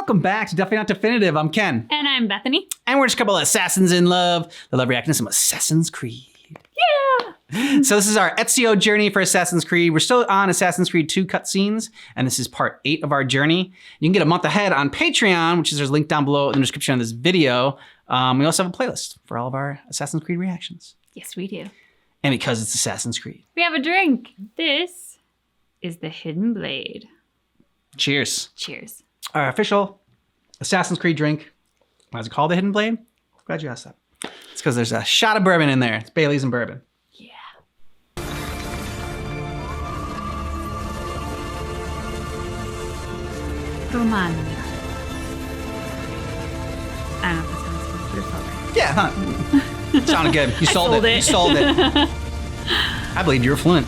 welcome back to Definitely Not Definitive. I'm Ken. And I'm Bethany. And we're just a couple of assassins in love. They love reacting to some Assassin's Creed. Yeah! So this is our Ezio journey for Assassin's Creed. We're still on Assassin's Creed 2 cutscenes, and this is part 8 of our journey. You can get a month ahead on Patreon, which is there's a link down below in the description of this video. We also have a playlist for all of our Assassin's Creed reactions. Yes, we do. And because it's Assassin's Creed. We have a drink. This is the Hidden Blade. Cheers. Cheers. Our official Assassin's Creed drink. Why is it called the Hidden Blade? Glad you asked that. It's because there's a shot of bourbon in there. It's Bailey's and bourbon. Yeah. Romano. I don't know if that sounds good, but it's alright. Yeah, huh? Sounded good. You sold it. You sold it. I believed you were fluent.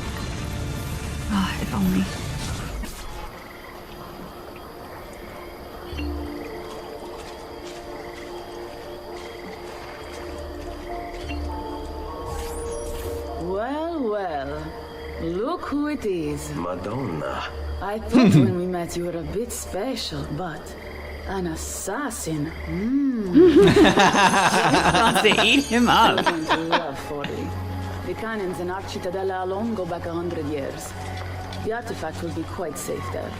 Oh, if only. Well, look who it is. Madonna. I thought when we met you were a bit special, but an assassin. Wants to eat him up. I'm going to love for you. The cannons in Architadella alone go back 100 years. The artifact will be quite safe there.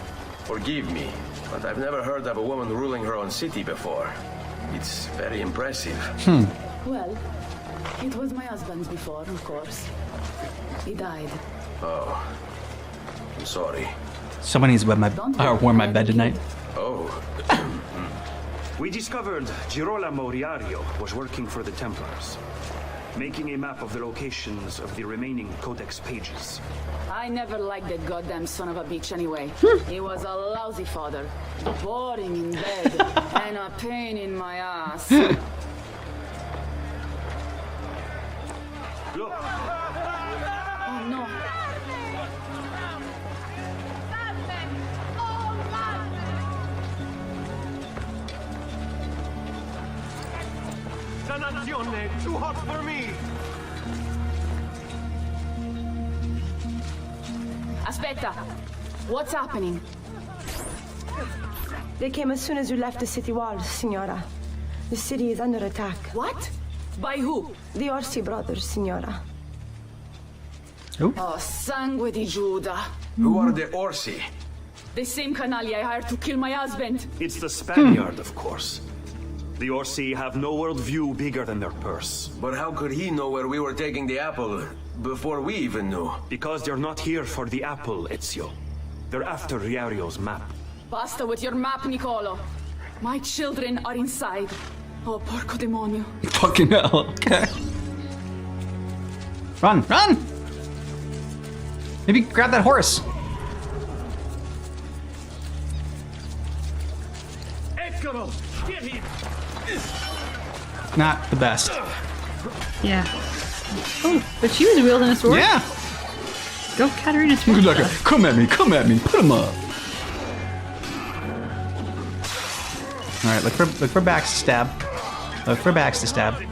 Forgive me, but I've never heard of a woman ruling her own city before. It's very impressive. Well, it was my husband's before, of course. He died. Oh, I'm sorry. Someone needs to warm my bed tonight. Oh, We discovered Girolamo Riario was working for the Templars, making a map of the locations of the remaining Codex pages. I never liked that goddamn son of a bitch anyway. He was a lousy father, boring in bed, and a pain in my ass. Look, Oh no. Dannazione, too hot for me! Aspetta! What's happening? They came as soon as you left the city walls, Signora. The city is under attack. What? By who? The Orsi brothers, Signora. Oh, sangue di Giuda. who are the Orsi? The same canali I hired to kill my husband. It's the Spaniard, of course. The Orsi have no worldview bigger than their purse. But how could he know where we were taking the apple before we even knew? Because they're not here for the apple, Ezio. They're after Riario's map. Basta with your map, Nicolo. My children are inside. Oh, porco demonio. Fucking hell. Okay. Run, run! Maybe grab that horse. Eccolo! Get him! Not the best. Yeah. Oh, but she was wielding a sword. Yeah. Go Katarina sword. Good luck. Come at me, put him up. All right, look for backs to stab. Look for backs to stab. I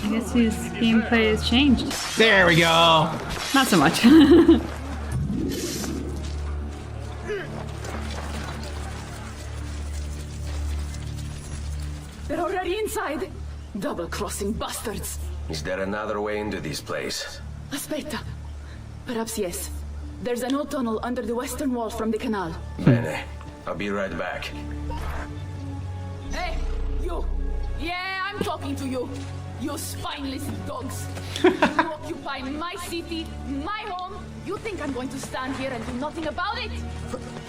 guess his gameplay has changed. There we go. Not so much. They're already inside. Double-crossing bastards. Is there another way into this place? Aspetta. Perhaps yes. There's an old tunnel under the western wall from the canal. Bene. I'll be right back. Hey, you! Yeah, I'm talking to you! You spineless dogs! You occupy my city, my home! You think I'm going to stand here and do nothing about it?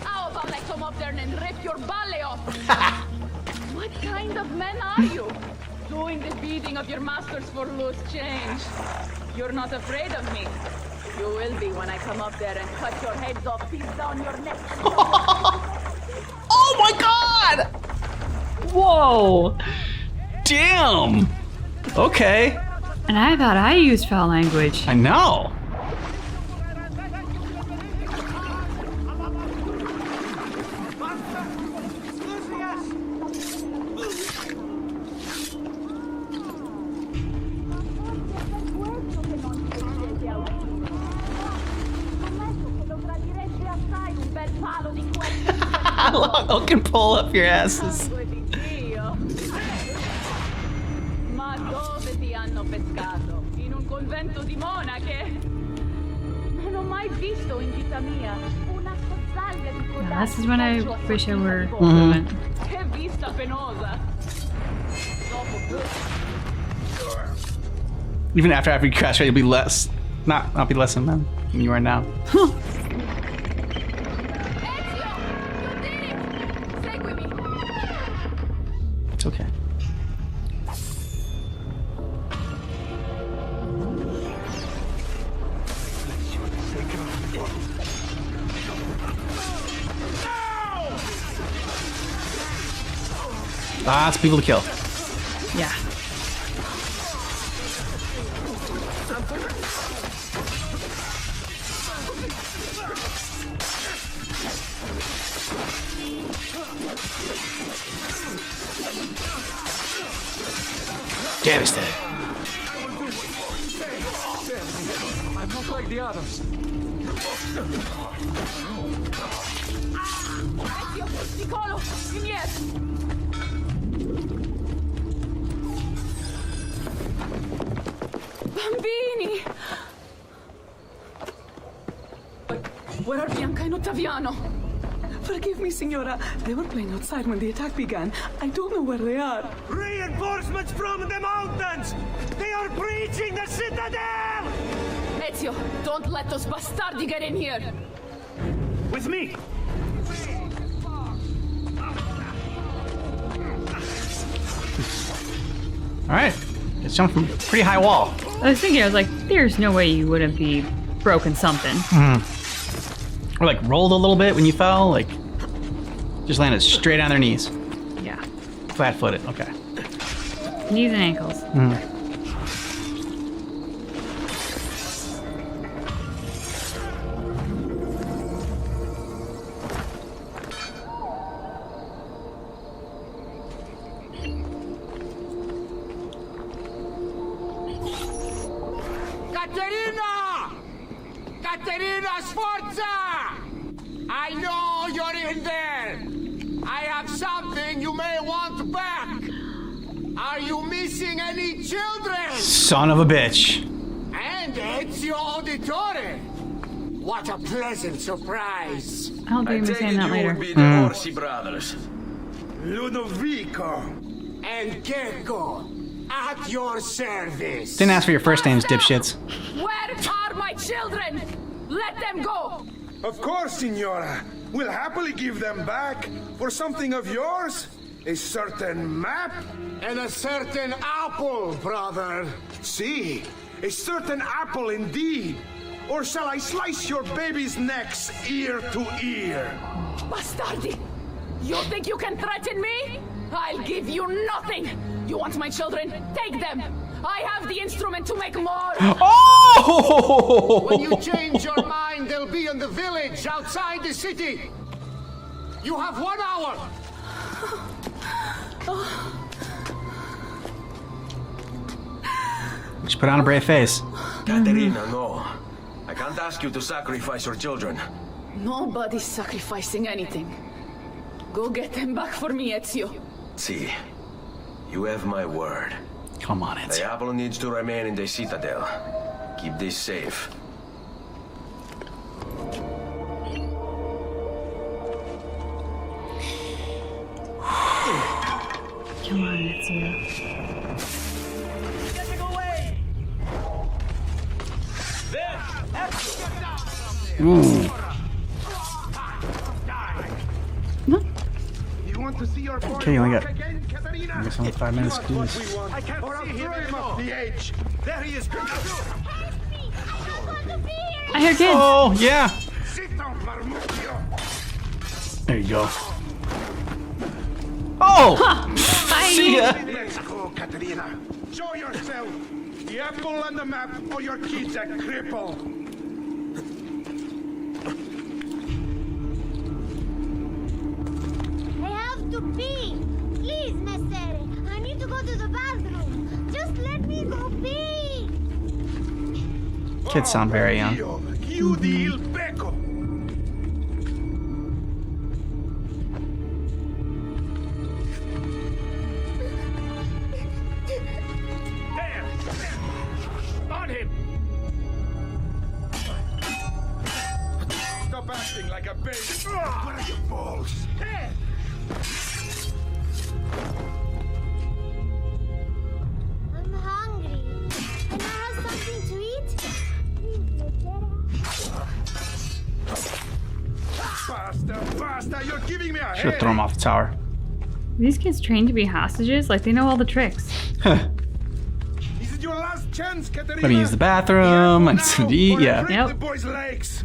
How about I come up there and rip your ballet off? What kind of men are you? Doing the beating of your masters for loose change. You're not afraid of me. You will be when I come up there and cut your heads off, piece down your necks. Oh my god! Whoa! Damn! Okay. And I thought I used foul language. I know. Long can pull up your asses. Sangue di Dio. Ma dove ti hanno pescato? In un convento di monache? Non ho mai visto in vita mia una cozzaglia di Yeah, this is when I wish I were Mm-hmm. fluent. Che vista penosa. Dopo Even after you crash, you'll be less. Not be less than them than you are now. Ezio! You did it! Seguimi! It's okay. Lots of people to kill. Yeah. Devastated. I'm not like the others. Ezio! Nicolo! Indietro! Bambini! Where are Bianca and Ottaviano? Forgive me, Signora. They were playing outside when the attack began. I don't know where they are. Reinforcements from the mountains! They are breaching the citadel! Ezio, don't let those bastardi get in here! With me! All right. It's jumped from a pretty high wall. I was thinking, I was like, there's no way you wouldn't be broken something. Or like rolled a little bit when you fell. Like just landed straight on their knees. Yeah. Flat-footed. Okay. Knees and ankles. Caterina! Caterina Sforza! I know you're in there! I have something you may want back! Are you missing any children? Son of a bitch. And Ezio Auditore! What a pleasant surprise! I'll be I take saying it that you later. would be the Orsi brothers. Ludovico! And Gecko, at your service! Didn't ask for your first names, dipshits. Where are my children? Let them go! Of course, Signora. We'll happily give them back for something of yours. A certain map. And a certain apple, brother! See, a certain apple indeed. Or shall I slice your baby's necks ear to ear? Bastardi! You think you can threaten me? I'll give you nothing! You want my children? Take them! I have the instrument to make more! Oh! When you change your mind, they'll be in the village outside the city. You have 1 hour. Just put on a brave face. Caterina, no. I can't ask you to sacrifice your children. Nobody's sacrificing anything. Go get them back for me, Ezio. See, you have my word. Come on, The Ezio. apple needs to remain in the citadel. Keep this safe. Come on, Ezio. Ooh. You want to see your boy Okay, you only walk got- again, Caterina? I guess only 5 minutes to do What this. we want. I can't Or I'll see him throw him anymore. off the edge. There he is. I hear kids. Oh, yeah. Sit down, Marmuccio. There you go. Oh! Bye. See ya. Let's go, Caterina. Show yourself. The apple on the map, or your kid's a cripple. I have to pee. Please, Messere. I need to go to the bathroom. Just let me go pee. Kids sound very young. Dio, chiudi il becco. Stop acting like a baby. What are your balls? I'm hungry. Can I have something to eat? Basta, you're giving me a Should have thrown him off the tower. These kids trained to be hostages? Like, they know all the tricks. This is your last chance, Katerina. Let me use the bathroom. I need to eat. Yeah. Break the boy's legs.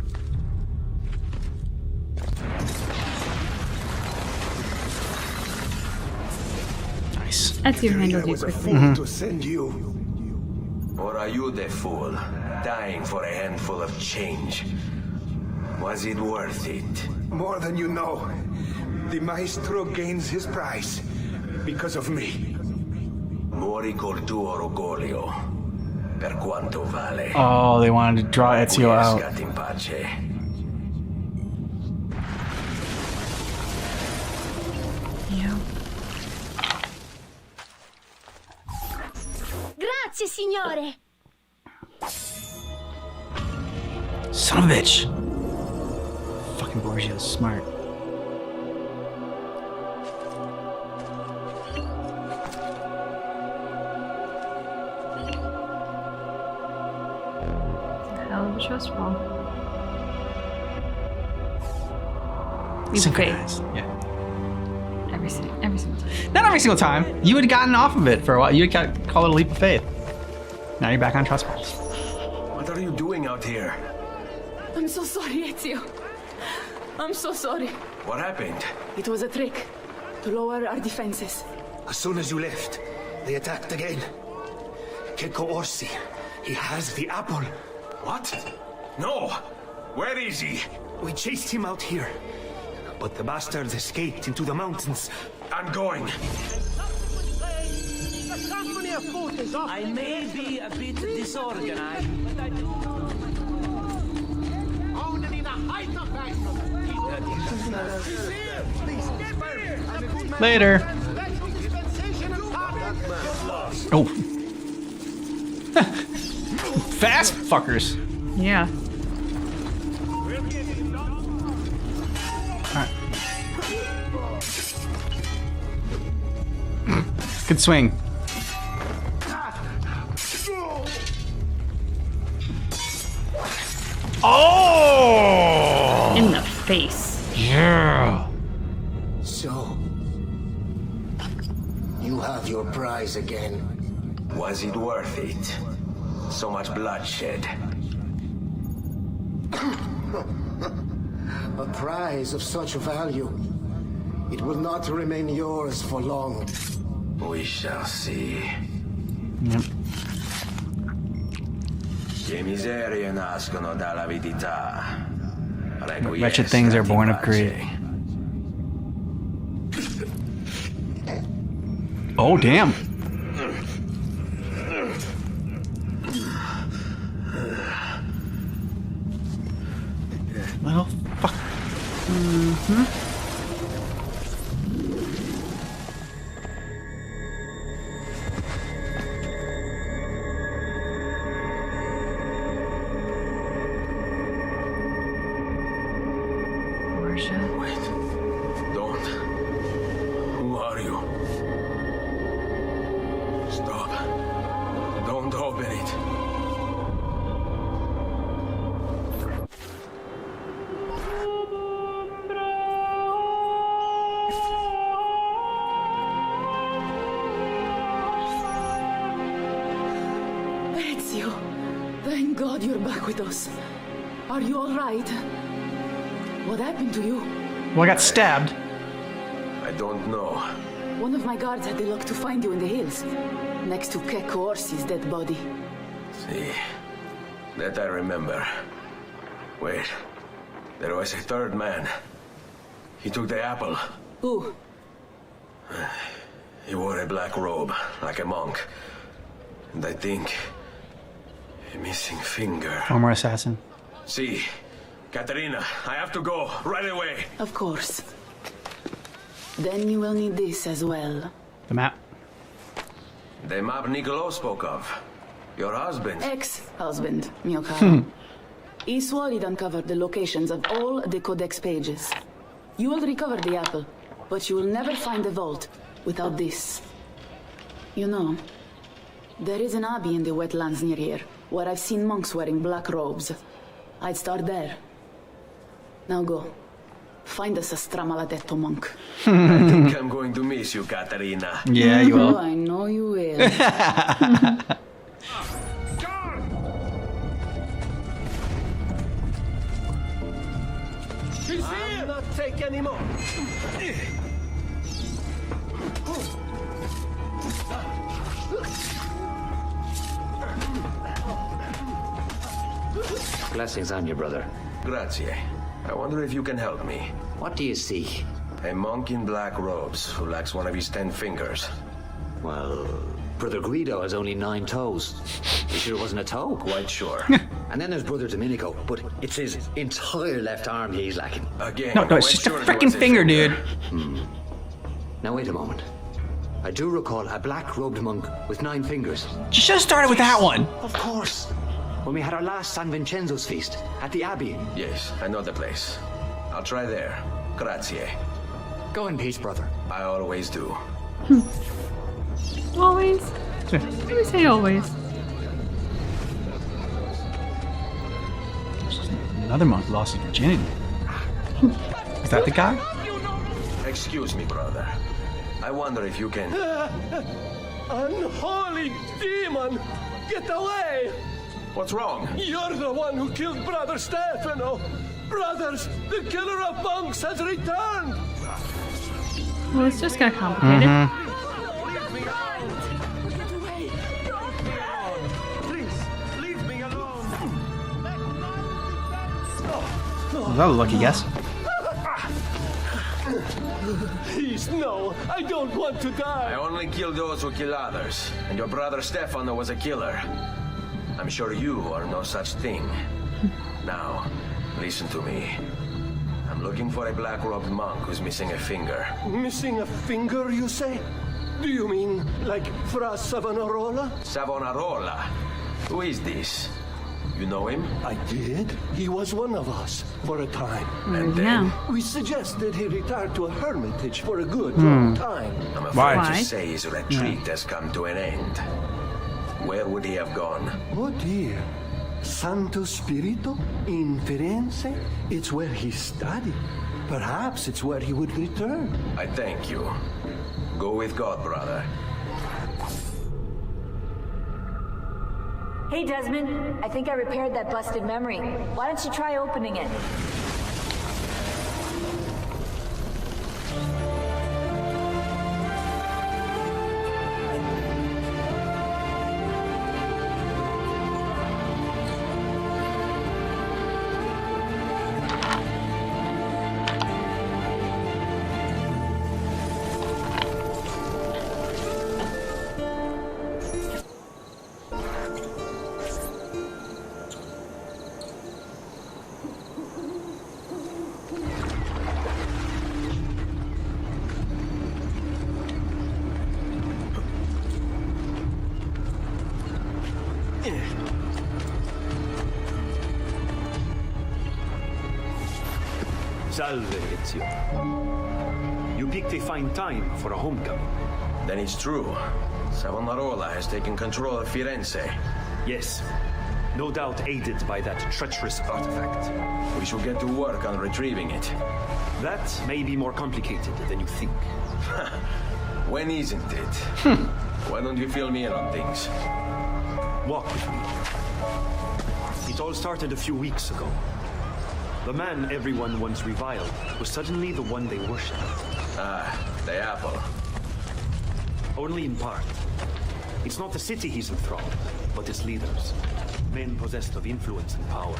Nice. Ezio handled you was a quickly. fool to send you. Or are you the fool, dying for a handful of change? Was it worth it? More than you know. The maestro gains his prize because of me. Muori col tuo orgoglio. Per quanto vale. Oh, they wanted to draw Ezio out. Quiescat in pace. Yeah. Grazie, signore. Son of a bitch. Fucking Borgia's smart. Hell of a trust fall. You Synchronized. faith. Yeah. Every single time. Not every single time. You had gotten off of it for a while. You had called it a leap of faith. Now you're back on trust falls. What are you doing out here? I'm so sorry, Ezio. I'm so sorry. What happened? It was a trick to lower our defenses. As soon as you left, they attacked again. Keko Orsi, he has the apple. What? No! Where is he? We chased him out here, but the bastards escaped into the mountains. I'm going. I may be a bit disorganized, but I do. Only the height of fashion. Later. Oh. Fast fuckers. Yeah. Good swing. Oh! In the face. Yeah. So, you have your prize again. Was it worth it? So much bloodshed. A prize of such value. It will not remain yours for long. We shall see. Yep. Le miserie nascono dall'avidità. Wretched things are born of greed. Oh, damn. Little fuck. Mm-hmm. Wait. Don't. Who are you? Stop. Don't open it. Ezio, thank God you're back with us. Are you all right? What happened to you? Well, I got stabbed. I don't know. One of my guards had the luck to find you in the hills, next to Keko Orsi's dead body. See, that I remember. Wait, there was a third man. He took the apple. Who? He wore a black robe, like a monk. And I think a missing finger. Former assassin. See, Katerina, I have to go right away. Of course. Then you will need this as well. The map. The map Niccolo spoke of. Your husband. Ex-husband, mio caro. Eastward uncovered the locations of all the Codex pages. You will recover the apple, but you will never find the vault without this. You know, there is an abbey in the wetlands near here, where I've seen monks wearing black robes. I'd start there. Now go. Find us a Stramaladetto monk. I think I'm going to miss you, Katarina. Yeah, you will. Oh, I know you will. I'll not take any more. Blessings on you, brother. Grazie. I wonder if you can help me. What do you see? A monk in black robes who lacks one of his 10 fingers. Well, Brother Guido has only 9 toes. You sure it wasn't a toe? Quite sure. And then there's Brother Domenico, but it's his entire left arm he's lacking. Again, No, it's just a freaking finger, dude. Now wait a moment. I do recall a black-robed monk with 9 fingers. You should have started with that one. Of course. When we had our last San Vincenzo's feast at the Abbey. Yes, I know the place. I'll try there. Grazie. Go in peace, brother. I always do. Always? Maybe say always. Another monk lost his virginity. Is that the guy? Excuse me, brother. I wonder if you can... Unholy demon! Get away! What's wrong? You're the one who killed Brother Stefano! Brothers, the killer of monks has returned! Well, it's just got complicated. Was that a lucky guess? Please, no! I don't want to die! I only kill those who kill others, and your brother Stefano was a killer. I'm sure you are no such thing. Now, listen to me. I'm looking for a black-robed monk who's missing a finger. Missing a finger, you say? Do you mean like Fra Savonarola? Savonarola? Who is this? You know him? I did. He was one of us for a time. And then? We suggested he retire to a hermitage for a good long time. I'm afraid to say his retreat has come to an end. Where would he have gone? Oh dear. Santo Spirito? In Firenze? It's where he studied. Perhaps it's where he would return. I thank you. Go with God, brother. Hey, Desmond. I think I repaired that busted memory. Why don't you try opening it? Salve, Ezio. You picked a fine time for a homecoming. Then it's true. Savonarola has taken control of Firenze. Yes. No doubt aided by that treacherous artifact. We should get to work on retrieving it. That may be more complicated than you think. When isn't it? Why don't you fill me in on things? Walk with me. It all started a few weeks ago. The man everyone once reviled was suddenly the one they worshipped. Ah, the apple. Only in part. It's not the city he's enthralled, but its leaders. Men possessed of influence and power.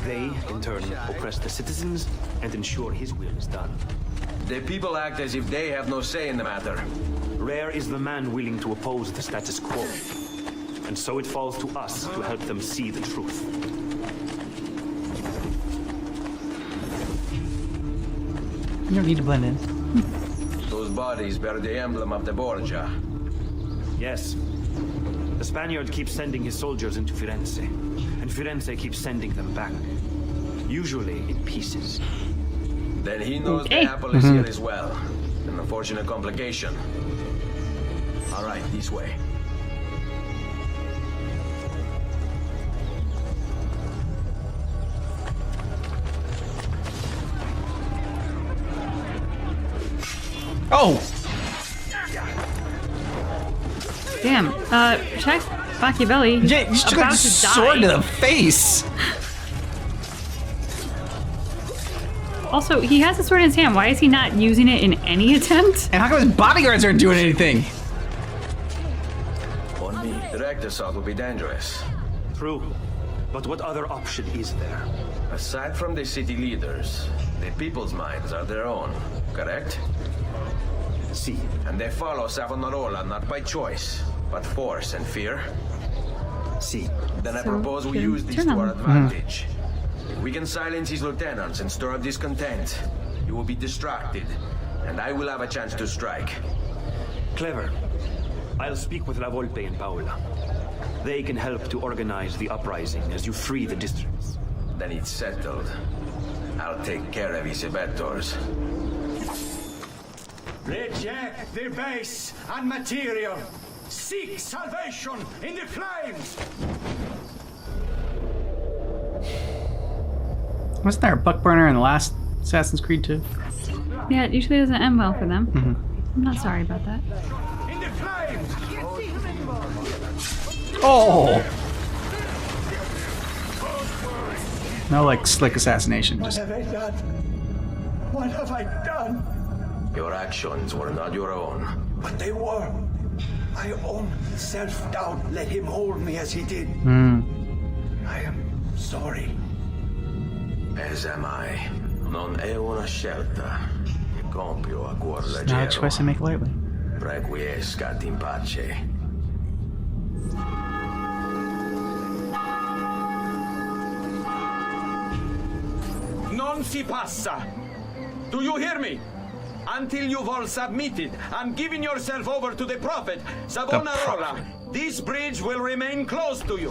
They, in turn, oppress the citizens and ensure his will is done. The people act as if they have no say in the matter. Rare is the man willing to oppose the status quo. And so it falls to us to help them see the truth. You don't need to blend in. Those bodies bear the emblem of the Borgia. Yes. The Spaniard keeps sending his soldiers into Firenze. And and Firenze keeps sending them back. Usually in pieces. Then he knows Okay. the apple is here as well. An unfortunate complication. All right, this way. Oh! Damn. Check Machiavelli. He's Yeah, you just took about a to sword die. to the face. Also, he has a sword in his hand. Why is he not using it in any attempt? And how come his bodyguards aren't doing anything? On me. Direct assault would be dangerous. True. But what other option is there? Aside from the city leaders, the people's minds are their own, correct? See. And they follow Savonarola not by choice, but force and fear? See. Then I So, propose we then use this turn to on our them. advantage. If we can silence his lieutenants and stir up discontent, you will be distracted, and I will have a chance to strike. Clever. I'll speak with La Volpe and Paola. They can help to organize the uprising as you free the districts. Then it's settled. I'll take care of his abettors. Reject the base and material. Seek salvation in the flames. Wasn't there a buck burner in the last Assassin's Creed 2? Yeah, it usually doesn't end well for them. I'm not sorry about that. In the flames. Oh! No, like, slick assassination. What Just have I done? What have I done? Your actions were not your own. But they were. My own self-doubt let him hold me as he did. I am sorry. As am I. Non è una scelta. Compio a cuor not a leggero. choice I make lightly. Requiescat in pace. Non si passa. Do you hear me? Until you've all submitted and given yourself over to the prophet, Savonarola, this bridge will remain closed to you.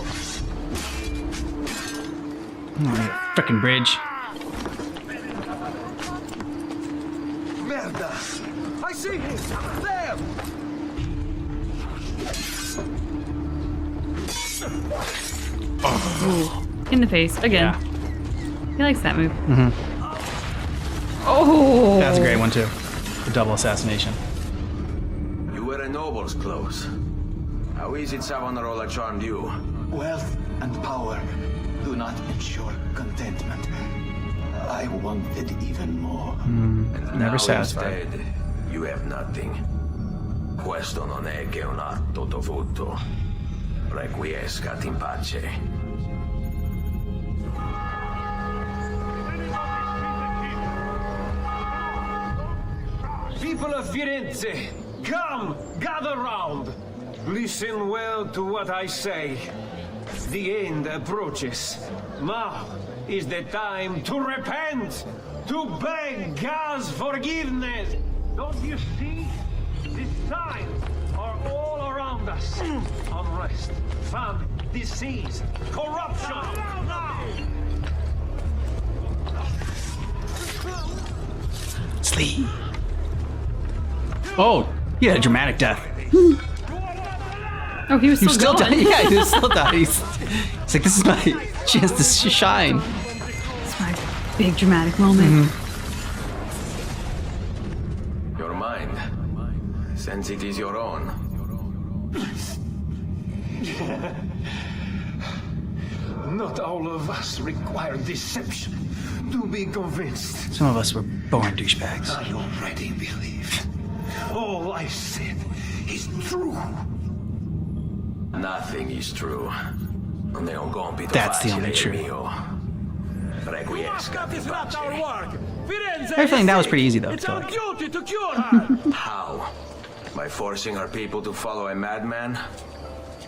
Frickin' bridge. Merda! I see him! There! In the face again. Yeah. He likes that move. Oh! That's a great one, too. The double assassination. You were a noble's close. How is it Savonarola charmed you? Wealth and power do not ensure contentment. I wanted even more. And Never now satisfied. Instead, you have nothing. Questo non è che un atto dovuto. Requiescat in pace. People of Firenze, come, gather round. Listen well to what I say. The end approaches. Now is the time to repent, to beg God's forgiveness. Don't you see? The signs are all around us. Unrest, famine, disease, corruption. Now! Sleep. Oh, he had a dramatic death. Oh, he was He was still still going. dying. Yeah, he was still dying. He's like, this is my chance to shine. It's my big dramatic moment. Your mind, since it is your own. Not all of us require deception to be convinced. Some of us were born douchebags. I already believe. All I said is true. Nothing is true. Non è un compito That's the facile only il true. mio. Requiescat in pace. I have a feeling that was pretty easy, though. It's to our like. duty to cure her. How? By forcing our people to follow a madman?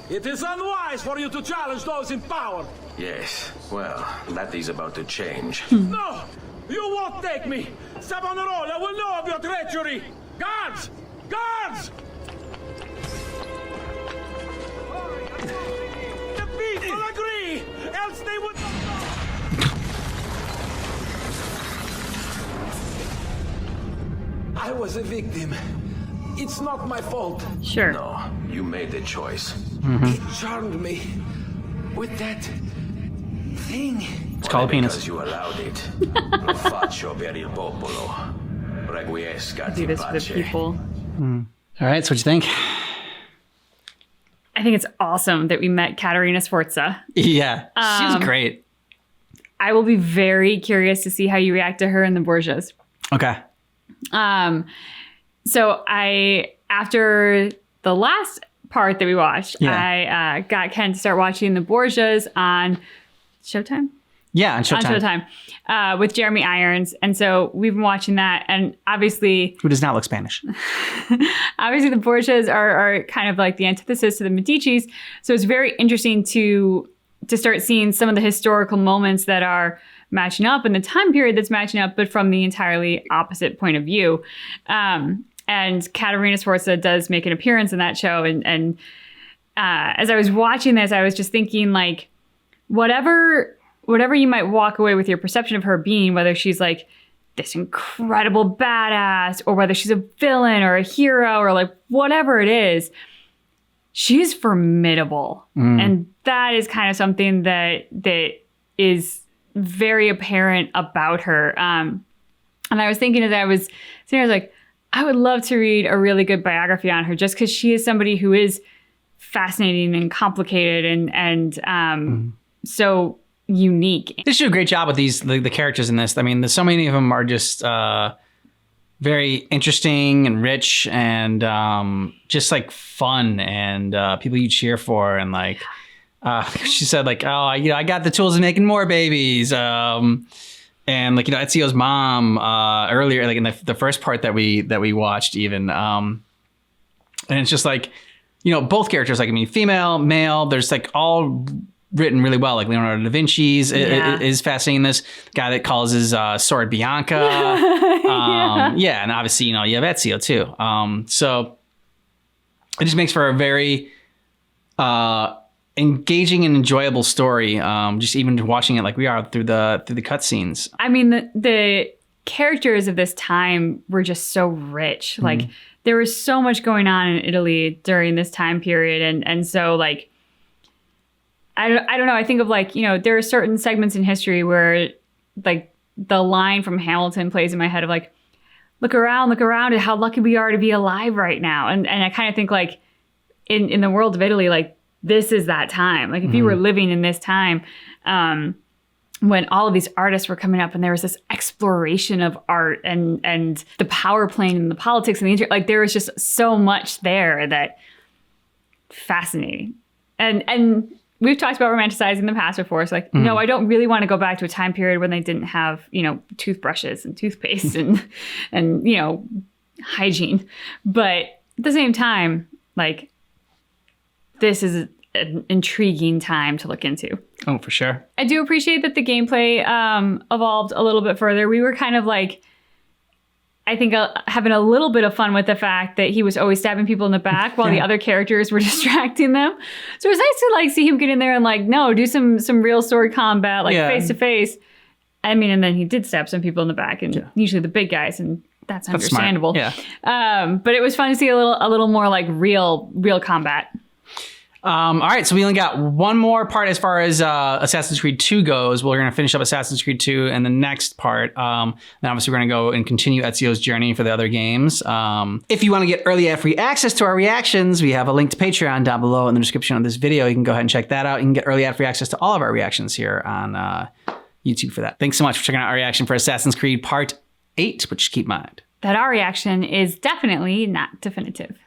It is unwise for you to challenge those in power. Yes. Well, that is about to change. No! You won't take me! Savonarola will know of your treachery! Guards! Guards! The people agree! else they would. I was a victim. It's not my fault. Sure. No, you made the choice. It charmed me with that thing. It's called a penis. Because you allowed it. Lo faccio per il popolo. Requiescat Do in this for the pace. people. All right, so what you think? I think it's awesome that we met Katerina Sforza. Yeah, she was great. I will be very curious to see how you react to her in the Borgias. Okay. So after the last part that we watched, I got Ken to start watching the Borgias on Showtime. Yeah, on Showtime. On Showtime with Jeremy Irons. And so we've been watching that. And obviously... Who does not look Spanish. Obviously, the Borgias are kind of like the antithesis to the Medicis. So it's very interesting to start seeing some of the historical moments that are matching up and the time period that's matching up, but from the entirely opposite point of view. And Katerina Sforza does make an appearance in that show. And as I was watching this, I was just thinking, like, whatever you might walk away with your perception of her being, whether she's like this incredible badass or whether she's a villain or a hero or like whatever it is, she's formidable. And that is kind of something that is very apparent about her. And I was thinking as I was sitting there, I was like, I would love to read a really good biography on her just because she is somebody who is fascinating and complicated and so unique. They do a great job with the characters in this. I mean, there's so many of them are just very interesting and rich and just like fun and people you cheer for. And like she said, like, oh, I got the tools of making more babies. And like, Ezio's mom earlier, like in the first part that we watched even. And it's just like, both characters, like, I mean, female, male, there's like all written really well. Like Leonardo da Vinci's is fascinating. This guy that calls his sword Bianca. And obviously, you have Ezio too. So it just makes for a very engaging and enjoyable story. Just even watching it like we are through the cutscenes. I mean, the characters of this time were just so rich. Like there was so much going on in Italy during this time period, and so like. I don't know. I think of like, there are certain segments in history where like the line from Hamilton plays in my head of like, look around at how lucky we are to be alive right now. And I kind of think like in the world of Italy, like this is that time. Like if you were living in this time when all of these artists were coming up and there was this exploration of art and the power playing and the politics and the internet, like there was just so much there that fascinating. And we've talked about romanticizing in the past before. So like, no, I don't really want to go back to a time period when they didn't have, toothbrushes and toothpaste and hygiene. But at the same time, like, this is an intriguing time to look into. Oh, for sure. I do appreciate that the gameplay evolved a little bit further. We were kind of like, I think having a little bit of fun with the fact that he was always stabbing people in the back while the other characters were distracting them. So it was nice to like see him get in there and like, no, do some real sword combat, like face to face. I mean, and then he did stab some people in the back and usually the big guys, and that's understandable. Smart. Yeah. But it was fun to see a little more like real combat. All right, so we only got one more part as far as Assassin's Creed 2 goes. We're going to finish up Assassin's Creed 2 and the next part. Then obviously we're going to go and continue Ezio's journey for the other games. If you want to get early ad free access to our reactions, we have a link to Patreon down below in the description of this video. You can go ahead and check that out. You can get early ad free access to all of our reactions here on YouTube for that. Thanks so much for checking out our reaction for Assassin's Creed Part 8, but just keep in mind that our reaction is definitely not definitive.